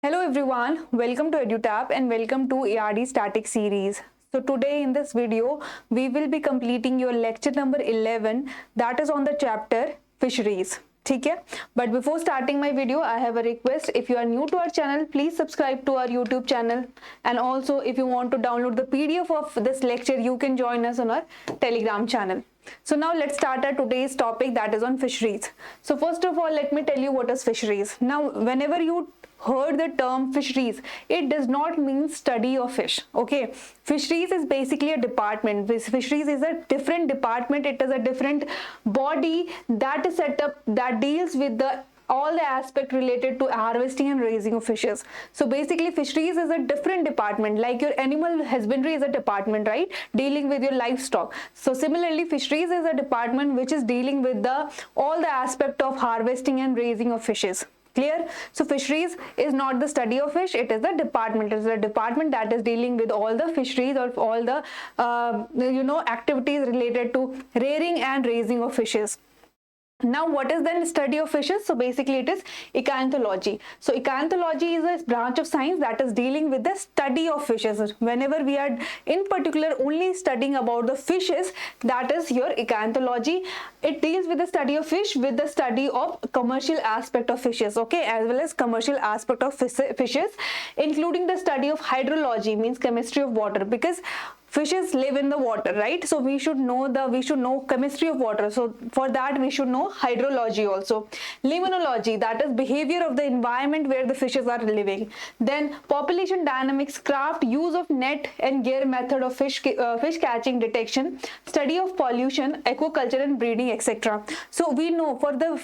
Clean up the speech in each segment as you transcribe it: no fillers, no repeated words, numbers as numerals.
Hello everyone, welcome to EduTap and welcome to ARD Static Series. So today in this video, we will be completing your lecture number 11 that is on the chapter Fisheries. ठीक है, but before starting my video, I have a request. If you are new to our channel, please subscribe to our YouTube channel, and also if you want to download the PDF of this lecture, you can join us on our Telegram channel. So now let's start our today's topic, that is on fisheries. So first of all, let me tell you what is fisheries. Now whenever you heard the term fisheries, it does not mean study of fish. Okay, fisheries is basically a department. Fisheries is a different department. It is a different body that is set up that deals with all the aspect related to harvesting and raising of fishes. So basically fisheries is a different department, like your animal husbandry is a department, right, dealing with your livestock. So similarly fisheries is a department which is dealing with all the aspect of harvesting and raising of fishes. Clear? So fisheries is not the study of fish, it is the department. It is a department that is dealing with all the fisheries or all the activities related to rearing and raising of fishes. Now what is then study of fishes? So basically it is echinthology. So echinthology is a branch of science that is dealing with the study of fishes. Whenever we are in particular only studying about the fishes, that is your echinthology. It deals with the study of fish, with the study of commercial aspect of fishes, okay, as well as commercial aspect of fishes, including the study of hydrology, means chemistry of water, because fishes live in the water, right? So we should know chemistry of water. So for that we should know hydrology also. Limnology, that is behavior of the environment where the fishes are living. Then population dynamics, craft, use of net and gear, method of fish catching, detection, study of pollution, aquaculture and breeding, etc. So we know for the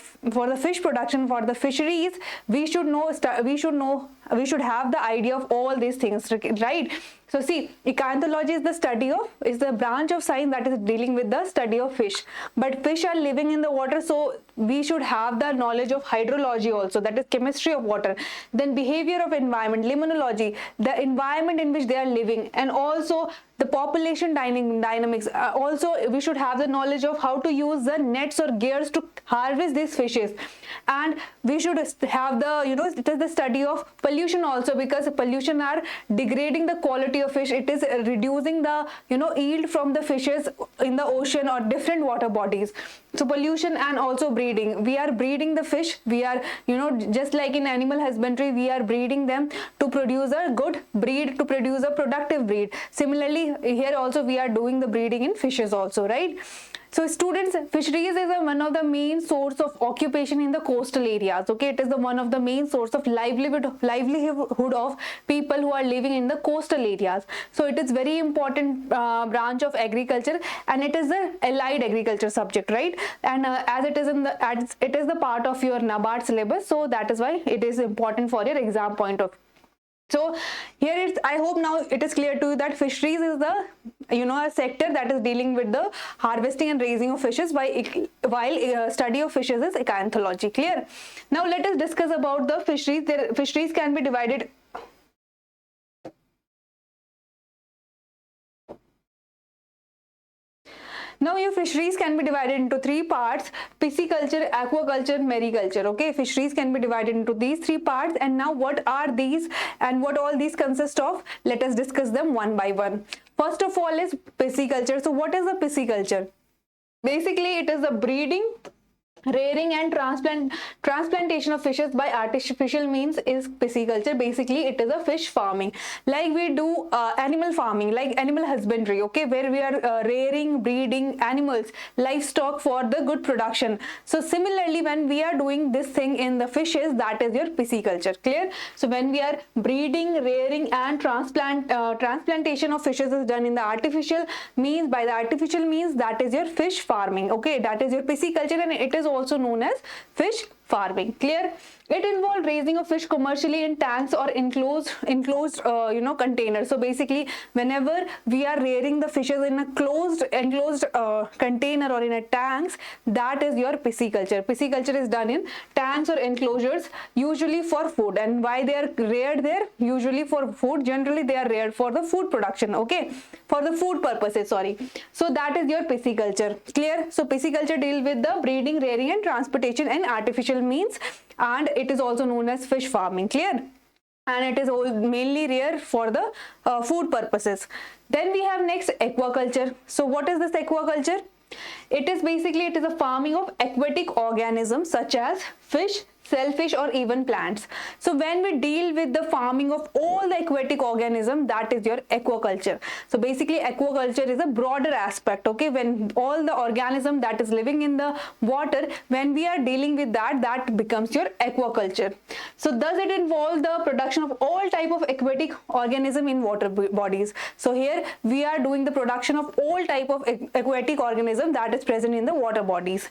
fish production, for the fisheries, we should have the idea of all these things, right? So see, echinthology is the branch of science that is dealing with the study of fish. But fish are living in the water, so we should have the knowledge of hydrology also, that is chemistry of water. Then behavior of environment, limnology, the environment in which they are living, and also the population dynamics. Also we should have the knowledge of how to use the nets or gears to harvest these fishes. And we should have it is the study of pollution also, because pollution are degrading the quality of fish. It is reducing the yield from the fishes in the ocean or different water bodies. So pollution and also breeding. We are breeding the fish. We are just like in animal husbandry, we are breeding them to produce a good breed, to produce a productive breed. Similarly here also we are doing the breeding in fishes also, right? So students, fisheries is one of the main source of occupation in the coastal areas. Okay, it is one of the main source of livelihood of people who are living in the coastal areas. So it is very important branch of agriculture, and it is the allied agriculture subject, right? And as it is the part of your NABARD syllabus, so that is why it is important for your exam point of. So here I hope now it is clear to you that fisheries is the a sector that is dealing with the harvesting and raising of fishes, while study of fishes is echinthology. Clear? Now let us discuss about the fisheries. Fisheries can be divided. Now your fisheries can be divided into three parts: pisciculture, aquaculture, mariculture. Okay, fisheries can be divided into these three parts. And now what are these and what all these consist of? Let us discuss them one by one. First of all is pisciculture. So what is the pisciculture? Basically it is the breeding, rearing and transplantation of fishes by artificial means is pisciculture. Basically it is a fish farming, like we do animal farming, like animal husbandry, okay, where we are rearing, breeding animals, livestock for the good production. So similarly when we are doing this thing in the fishes, that is your pisciculture. Clear? So when we are breeding, rearing and transplantation of fishes is done in the artificial means, by the artificial means, that is your fish farming. Okay, that is your pisciculture, and it is also known as fish farming. Clear? It involves raising of fish commercially in tanks or enclosed containers. So basically whenever we are rearing the fishes in a enclosed container or in a tanks, that is your pisciculture. Pisciculture is done in tanks or enclosures, usually for food. And why they are reared there? Usually for food. Generally they are reared for the food production, okay, for the food purposes, sorry. So that is your pisciculture. Clear? So pisciculture deals with the breeding, rearing and transportation and artificial means, and it is also known as fish farming. Clear? and it is mainly rare for the food purposes. Then we have next aquaculture. So what is this aquaculture? It is basically, it is a farming of aquatic organisms such as fish, shellfish, or even plants. So when we deal with the farming of all the aquatic organism, that is your aquaculture. So basically aquaculture is a broader aspect, okay? When all the organism that is living in the water, when we are dealing with that, that becomes your aquaculture. So does it involve the production of all type of aquatic organism in water bodies? So here we are doing the production of all type of aquatic organism that is present in the water bodies.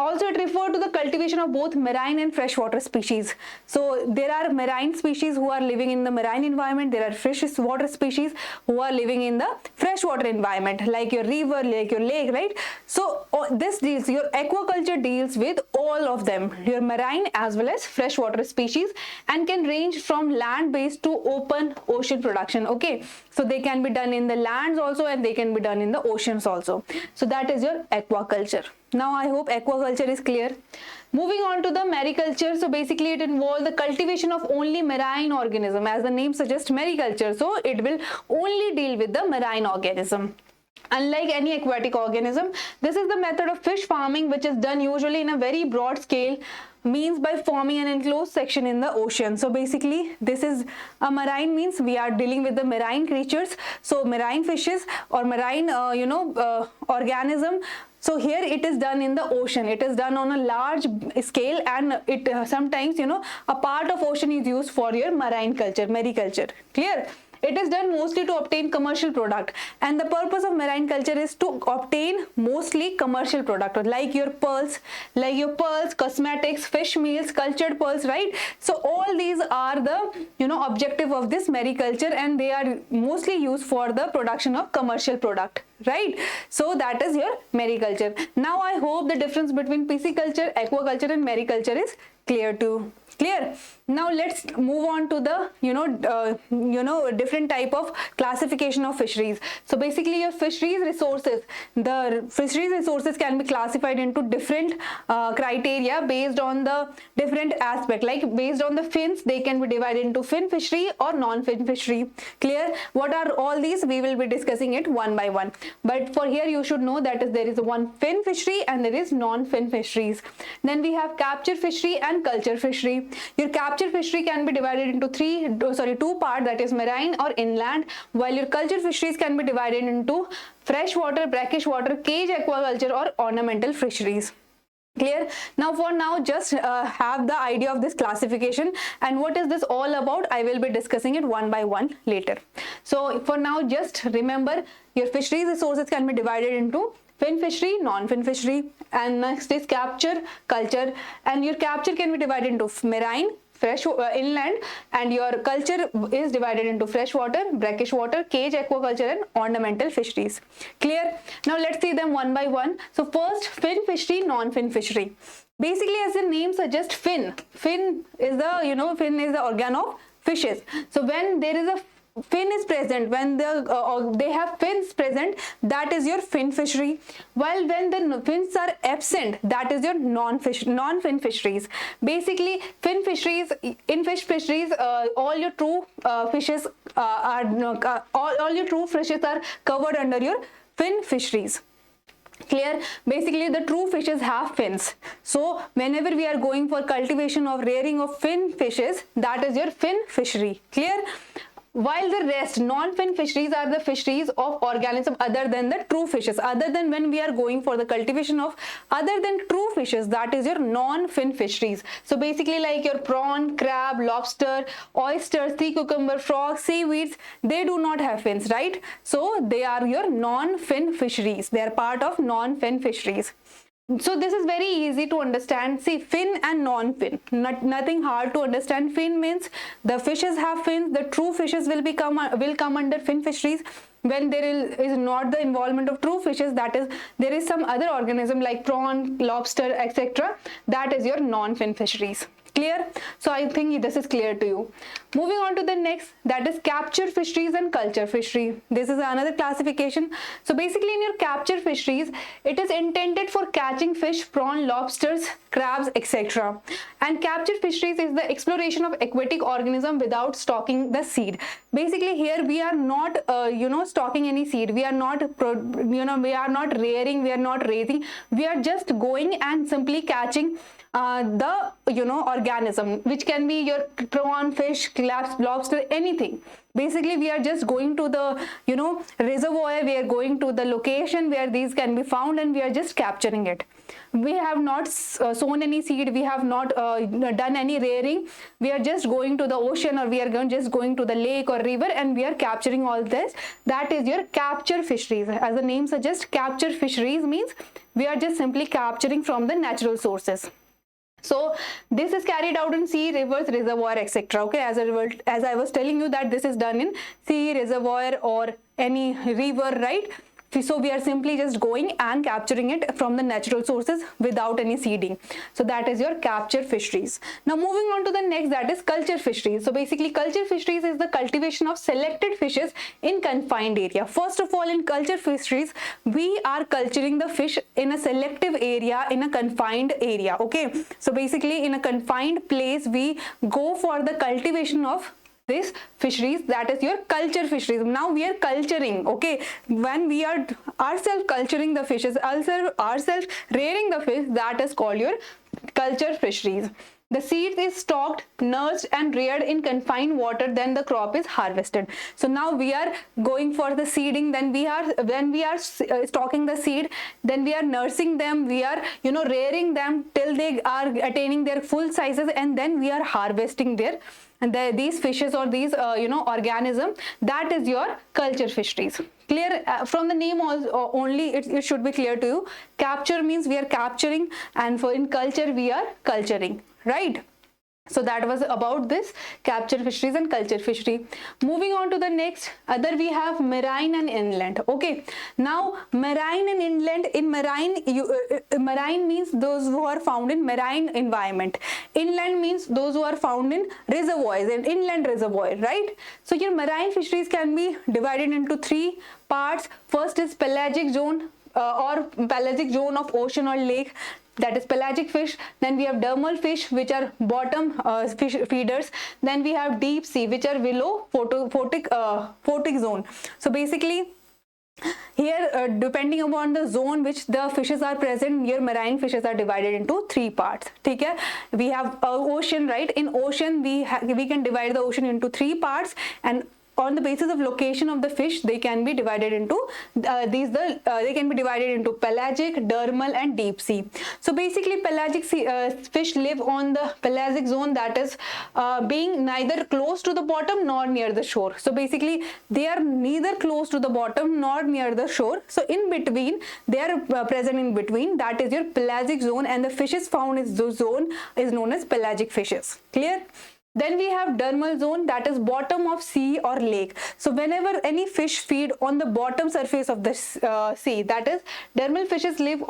Also, it refers to the cultivation of both marine and freshwater species. So there are marine species who are living in the marine environment. There are freshwater species who are living in the freshwater environment, like your river, like your lake, right? So this deals, your aquaculture deals with all of them, your marine as well as freshwater species, and can range from land-based to open ocean production. Okay, so they can be done in the lands also, and they can be done in the oceans also. So that is your aquaculture. Now I hope aquaculture is clear. Moving on to the mariculture. So basically it involves the cultivation of only marine organism, as the name suggests, mariculture. So it will only deal with the marine organism. Unlike any aquatic organism, this is the method of fish farming which is done usually in a very broad scale, means by forming an enclosed section in the ocean. So basically this is a marine, means we are dealing with the marine creatures, so marine fishes or marine organism. So here it is done in the ocean, it is done on a large scale, and it sometimes a part of ocean is used for your marine culture, mariculture. Clear? It is done mostly to obtain commercial product, and the purpose of marine culture is to obtain mostly commercial product, like your pearls, cosmetics, fish meals, cultured pearls, right? So all these are the objective of this mariculture, and they are mostly used for the production of commercial product, right? So that is your mariculture. Now I hope the difference between pisciculture, aquaculture, and mariculture is clear too. Clear? Now let's move on to the different type of classification of fisheries. So basically your fisheries resources, the fisheries resources can be classified into different criteria based on the different aspect, like based on the fins, they can be divided into fin fishery or non-fin fishery. Clear? What are all these? We will be discussing it one by one, but for here you should know that there is one fin fishery and there is non-fin fisheries. Then we have capture fishery and culture fishery. Your capture fishery can be divided into two parts, that is marine or inland, while your culture fisheries can be divided into freshwater, brackish water, cage aquaculture, or ornamental fisheries. Clear? Now for now, just have the idea of this classification and what is this all about. I will be discussing it one by one later. So for now, just remember your fisheries resources can be divided into fin fishery, non-fin fishery, and next is capture, culture, and your capture can be divided into marine, inland, and your culture is divided into freshwater, brackish water, cage aquaculture, and ornamental fisheries. Clear? Now let's see them one by one. So first, fin fishery, non-fin fishery. Basically, as the name suggests, fin is the organ of fishes. So when there is a fin is present, when they have fins present, that is your fin fishery, while when the fins are absent, that is your non-fin fisheries. Basically, fin fisheries, in fish fisheries, all your true fishes are covered under your fin fisheries. Clear? Basically the true fishes have fins, so whenever we are going for cultivation or rearing of fin fishes, that is your fin fishery. Clear? While the rest non-fin fisheries are the fisheries of organisms other than the true fishes, other than when we are going for the cultivation of other than true fishes, that is your non-fin fisheries. So basically like your prawn, crab, lobster, oysters, sea cucumber, frogs, seaweeds, they do not have fins, right? So they are your non-fin fisheries. They are part of non-fin fisheries. So this is very easy to understand. See, fin and non-fin, nothing hard to understand. Fin means the fishes have fins, the true fishes will come under fin fisheries. When there is not the involvement of true fishes, that is, there is some other organism like prawn, lobster, etc., that is your non-fin fisheries. Clear? So I think this is clear to you. Moving on to the next, that is capture fisheries and culture fishery. This is another classification. So basically in your capture fisheries, it is intended for catching fish, prawn, lobsters, crabs, etc. And capture fisheries is the exploration of aquatic organism without stocking the seed. Basically here we are not stocking any seed. We are not we are not rearing, we are not raising. We are just going and simply catching the organism, which can be your prawn, fish, crabs, lobster, anything. Basically we are just going to the reservoir, we are going to the location where these can be found, and we are just capturing it. We have not sown any seed, we have not done any rearing. We are just going to the ocean, or we are just going to the lake or river, and we are capturing all this. That is your capture fisheries. As the name suggests, capture fisheries means we are just simply capturing from the natural sources. So this is carried out in sea, rivers, reservoir, etc. Okay, as I was telling you that this is done in sea, reservoir, or any river, right? So we are simply just going and capturing it from the natural sources without any seeding. So that is your capture fisheries. Now moving on to the next, that is culture fisheries. So basically culture fisheries is the cultivation of selected fishes in confined area. First of all, in culture fisheries, we are culturing the fish in a selective area, in a confined area. Okay, so basically in a confined place, we go for the cultivation of this fisheries, that is your culture fisheries. Now we are culturing, okay, when we are ourselves culturing the fishes, ourselves rearing the fish, that is called your culture fisheries. The seed is stocked, nursed and reared in confined water, then the crop is harvested. So now we are going for the seeding, then when we are stocking the seed, then we are nursing them, we are rearing them till they are attaining their full sizes, and then we are harvesting their these fishes or these organism. That is your culture fisheries. Clear? From the name also, only it should be clear to you. Capture means we are capturing, and for in culture we are culturing, right? So that was about this capture fisheries and culture fishery. Moving on to the next, other we have marine and inland. Okay, now marine and inland. In marine, marine means those who are found in marine environment. Inland means those who are found in reservoirs, and inland reservoir, right? So your marine fisheries can be divided into three parts. First is pelagic zone or pelagic zone of ocean or lake, that is pelagic fish. Then we have dermal fish, which are bottom fish feeders. Then we have deep sea, which are below photic zone. So basically here depending upon the zone which the fishes are present, your marine fishes are divided into three parts. Okay, we have ocean, right? In ocean we can divide the ocean into three parts, and on the basis of location of the fish, they can be divided into they can be divided into pelagic, dermal and deep sea. So basically pelagic fish live on the pelagic zone, that is being neither close to the bottom nor near the shore. So basically they are neither close to the bottom nor near the shore. So in between, they are present in between. That is your pelagic zone, and the fishes found in the zone is known as pelagic fishes. Clear? Then we have dermal zone, that is bottom of sea or lake. So whenever any fish feed on the bottom surface of the sea, that is dermal fishes live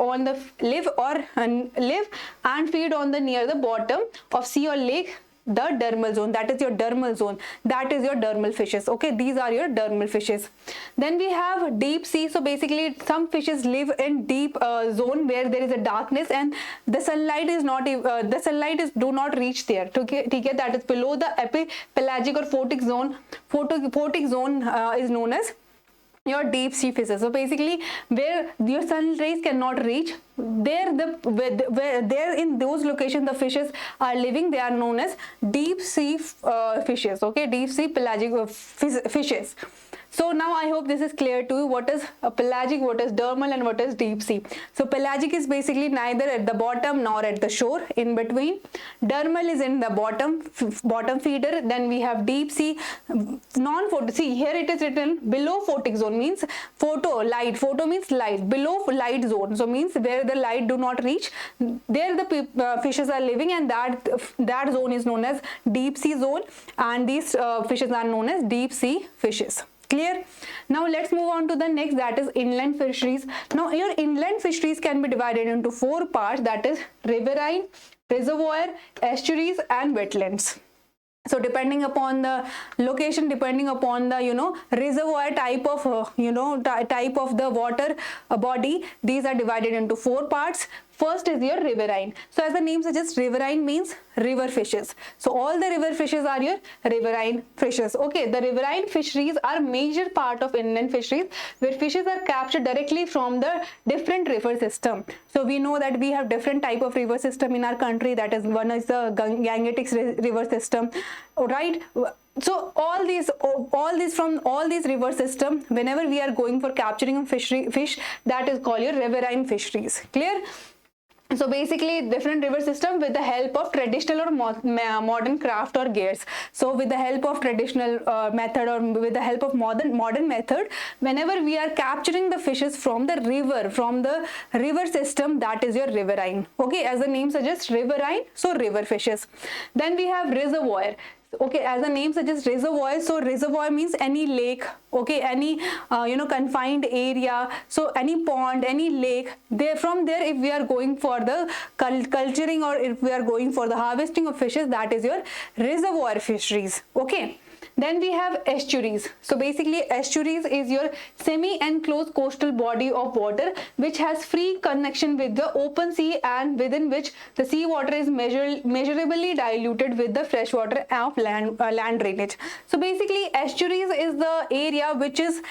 and feed on the near the bottom of sea or lake, the dermal zone. That is your dermal zone. That is your dermal fishes. Okay, these are your dermal fishes. Then we have deep sea. So basically some fishes live in deep zone where there is a darkness and the sunlight is not do not reach there. Okay, that is below the epipelagic or photic zone. Photic zone is known as your deep sea fishes. So basically where your sun rays cannot reach, there in those locations the fishes are living, they are known as deep sea fishes. Okay, deep sea pelagic fishes. So now I hope this is clear to you, what is pelagic, what is dermal and what is deep sea. So pelagic is basically neither at the bottom nor at the shore, in between. Dermal is in the bottom feeder. Then we have deep sea, non-photo. See here it is written below photic zone, means light. Photo means light, below light zone. So means where the light do not reach, there the fishes are living, and that zone is known as deep sea zone, and these fishes are known as deep sea fishes. Clear? Now let's move on to the next, that is inland fisheries. Now your inland fisheries can be divided into four parts, that is riverine, reservoir, estuaries and wetlands. So depending upon the location, depending upon the reservoir type of type of the water body, these are divided into 4 parts. First is your riverine. So as the name suggests, riverine means river fishes. So all the river fishes are your riverine fishes. Okay, the riverine fisheries are major part of inland fisheries, where fishes are captured directly from the different river system. So we know that we have different type of river system in our country. That is, one is the Gangetic river system, right? So all these from all these river system, whenever we are going for capturing a fish, that is called your riverine fisheries. Clear? So basically different river system with the help of traditional or modern craft or gears. So with the help of traditional method or with the help of modern method, whenever we are capturing the fishes from the river system, that is your riverine. Okay, as the name suggests, riverine, so river fishes. Then we have reservoir. Okay, as the name suggests, reservoir. So reservoir means any lake, okay, any confined area. So any pond, any lake. From there, if we are going for the culturing or if we are going for the harvesting of fishes, that is your reservoir fisheries. Okay. Then we have estuaries. So basically estuaries is your semi-enclosed coastal body of water which has free connection with the open sea and within which the sea water is measurably diluted with the fresh water of land drainage. So basically estuaries is the area which is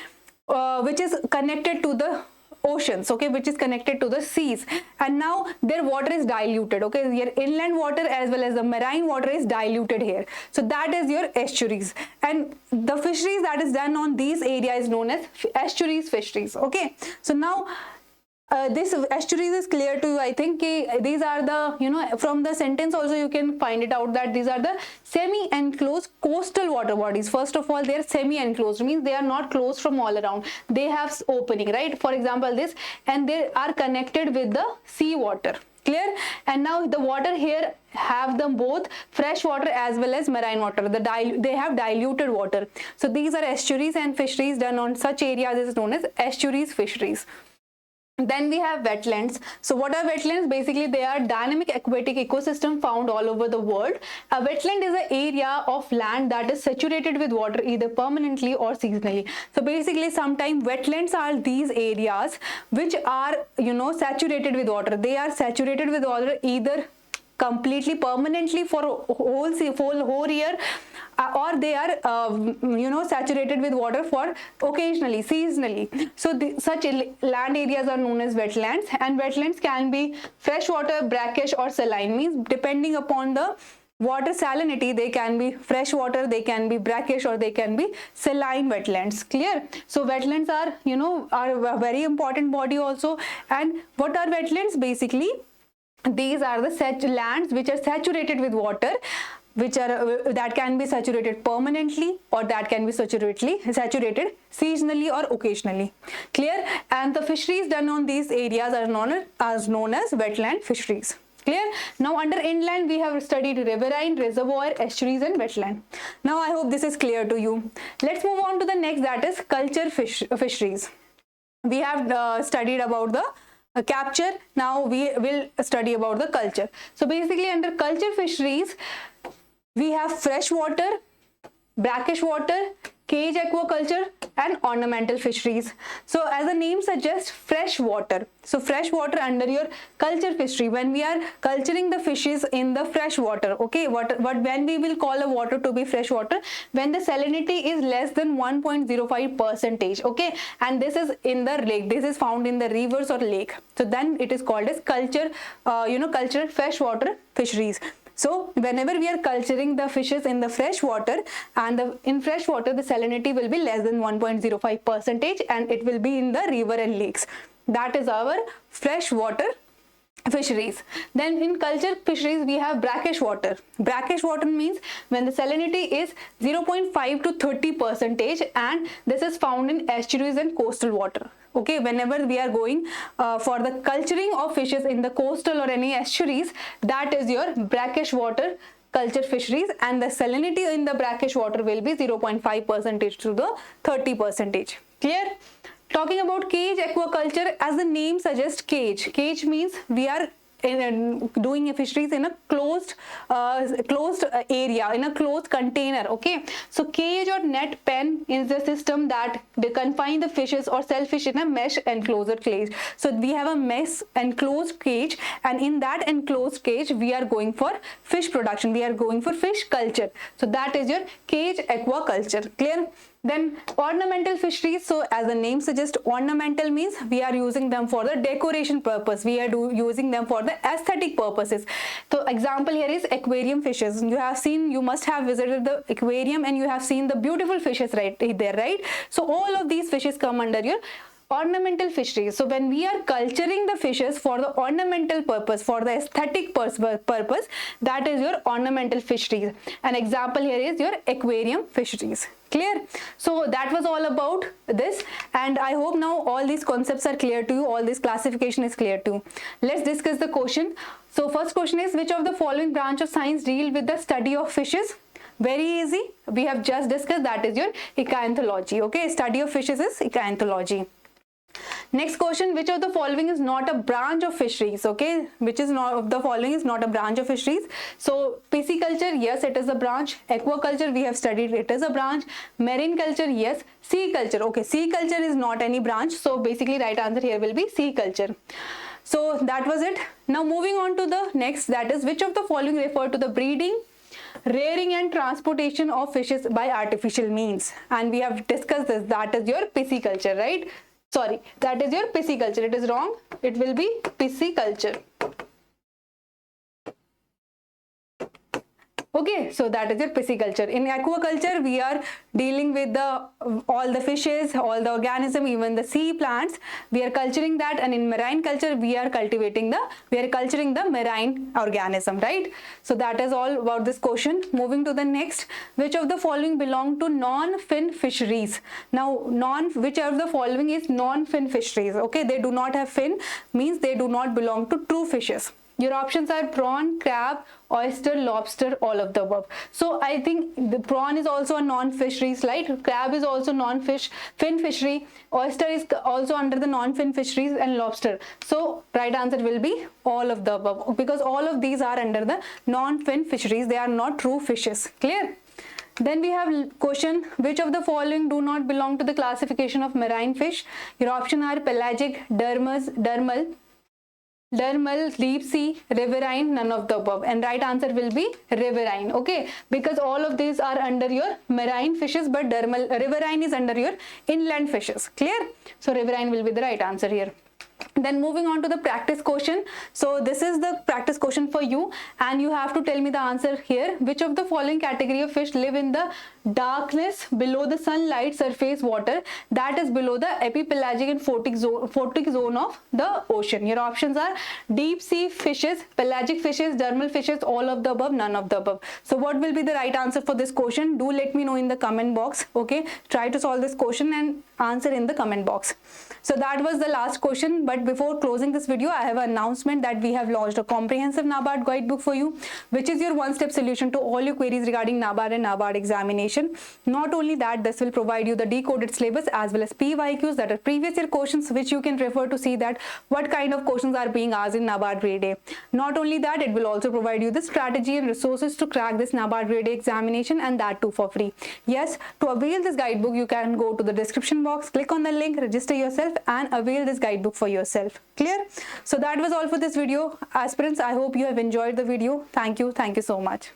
connected to the oceans, okay, which is connected to the seas, and now their water is diluted. Okay, your inland water as well as the marine water is diluted here. So that is your estuaries, and the fisheries that is done on these areas is known as estuaries fisheries. Okay, so now this estuaries is clear to you. I think these are the, from the sentence also you can find it out that these are the semi-enclosed coastal water bodies. First of all, they are semi-enclosed, means they are not closed from all around. They have opening, right? For example, this, and they are connected with the sea water. Clear? And now the water here have them both fresh water as well as marine water. They have diluted water. So these are estuaries, and fisheries done on such areas is known as estuaries fisheries. Then we have wetlands. So what are wetlands? Basically, they are dynamic aquatic ecosystem found all over the world. A wetland is an area of land that is saturated with water either permanently or seasonally. So basically, sometimes wetlands are these areas which are, saturated with water. They are saturated with water either completely permanently for a whole year, or they are saturated with water for occasionally, seasonally. So such land areas are known as wetlands, and wetlands can be freshwater, brackish or saline, means depending upon the water salinity, they can be freshwater, they can be brackish, or they can be saline wetlands. Clear? So wetlands are are a very important body also. And what are wetlands? Basically, these are the lands which are saturated with water, which are that can be saturated permanently or that can be saturated seasonally or occasionally. Clear? And the fisheries done on these areas are known as wetland fisheries. Clear? Now under inland we have studied riverine, reservoir, estuaries and wetland. Now I hope this is clear to you. Let's move on to the next, that is culture fisheries. We have studied about the capture. Now we will study about the culture. So basically under culture fisheries we have freshwater, brackish water, cage aquaculture and ornamental fisheries. So as the name suggests, fresh water. So fresh water under your culture fishery, when we are culturing the fishes in the fresh water, okay, when we will call a water to be fresh water, when the salinity is less than 1.05%, okay, and this is in the lake, this is found in the rivers or lake, so then it is called as culture, cultured freshwater fisheries. So whenever we are culturing the fishes in the fresh water, and in fresh water the salinity will be less than 1.05%, and it will be in the river and lakes. That is our freshwater fisheries. Then in culture fisheries we have brackish water. Brackish water means when the salinity is 0.5 to 30%, and this is found in estuaries and coastal water. Okay, whenever we are going for the culturing of fishes in the coastal or any estuaries, that is your brackish water culture fisheries, and the salinity in the brackish water will be 0.5% to the 30%. Clear? Talking about cage aquaculture, as the name suggests, cage means we are doing fisheries in a closed area, in a closed container. Okay, so cage or net pen is the system that they confine the fishes or shellfish in a mesh enclosed cage. So we have a mesh enclosed cage, and in that enclosed cage we are going for fish production, we are going for fish culture. So that is your cage aquaculture. Clear? Then ornamental fisheries. So as the name suggests, ornamental means we are using them for the decoration purpose, we are using them for the aesthetic purposes. So example here is aquarium fishes. You have seen, you must have visited the aquarium and you have seen the beautiful fishes right there, right? So all of these fishes come under your ornamental fisheries. So when we are culturing the fishes for the ornamental purpose, for the aesthetic purpose, that is your ornamental fisheries. An example here is your aquarium fisheries. Clear? So that was all about this, and I hope now all these concepts are clear to you, all this classification is clear to you. Let's discuss the question. So first question is, which of the following branch of science deal with the study of fishes? Very easy, we have just discussed, that is your echinthology. Okay, study of fishes is echinthology. Next question, which of the following is not a branch of fisheries? Okay, which is not of the following is not a branch of fisheries? So pisciculture, yes, it is a branch. Aquaculture, we have studied, it is a branch. Marine culture, yes. Sea culture, okay, sea culture is not any branch, so basically right answer here will be sea culture. So that was it. Now moving on to the next, that is, which of the following refer to the breeding, rearing and transportation of fishes by artificial means? And we have discussed this, that is your pisciculture, right? Sorry, that is your pisciculture. It is wrong. It will be pisciculture. Okay, so that is your pisciculture. In aquaculture, we are dealing with all the fishes, all the organism, even the sea plants. We are culturing that, and in marine culture, we are culturing the marine organism, right? So that is all about this question. Moving to the next, which of the following belong to non-fin fisheries? Now, which of the following is non-fin fisheries? Okay, they do not have fin, means they do not belong to true fishes. Your options are prawn, crab, oyster, lobster, all of the above. So I think the prawn is also a non-fisheries, right? Crab is also non-fin fishery. Oyster is also under the non-fin fisheries, and lobster. So right answer will be all of the above, because all of these are under the non-fin fisheries. They are not true fishes. Clear? Then we have question, which of the following do not belong to the classification of marine fish? Your option are pelagic, dermal, deep sea, riverine, none of the above, and right answer will be riverine. Okay, because all of these are under your marine fishes, but riverine is under your inland fishes. Clear? So riverine will be the right answer here. Then moving on to the practice question. So this is the practice question for you, and you have to tell me the answer here. Which of the following category of fish live in the darkness below the sunlight surface water, that is below the epipelagic and photic zone of the ocean? Your options are deep sea fishes, pelagic fishes, dermal fishes, all of the above, none of the above. So what will be the right answer for this question? Do let me know in the comment box. Okay, try to solve this question and answer in the comment box. So that was the last question, but before closing this video, I have an announcement that we have launched a comprehensive NABARD guidebook for you, which is your one-step solution to all your queries regarding NABARD and NABARD examination. Not only that, this will provide you the decoded syllabus as well as PYQs, that are previous year questions, which you can refer to see that what kind of questions are being asked in NABARD grade A. Not only that, it will also provide you the strategy and resources to crack this NABARD grade A examination, and that too for free. Yes, to avail this guidebook, you can go to the description box, click on the link, register yourself and avail this guidebook for yourself. Clear? So that was all for this video. Aspirants, I hope you have enjoyed the video. Thank you so much.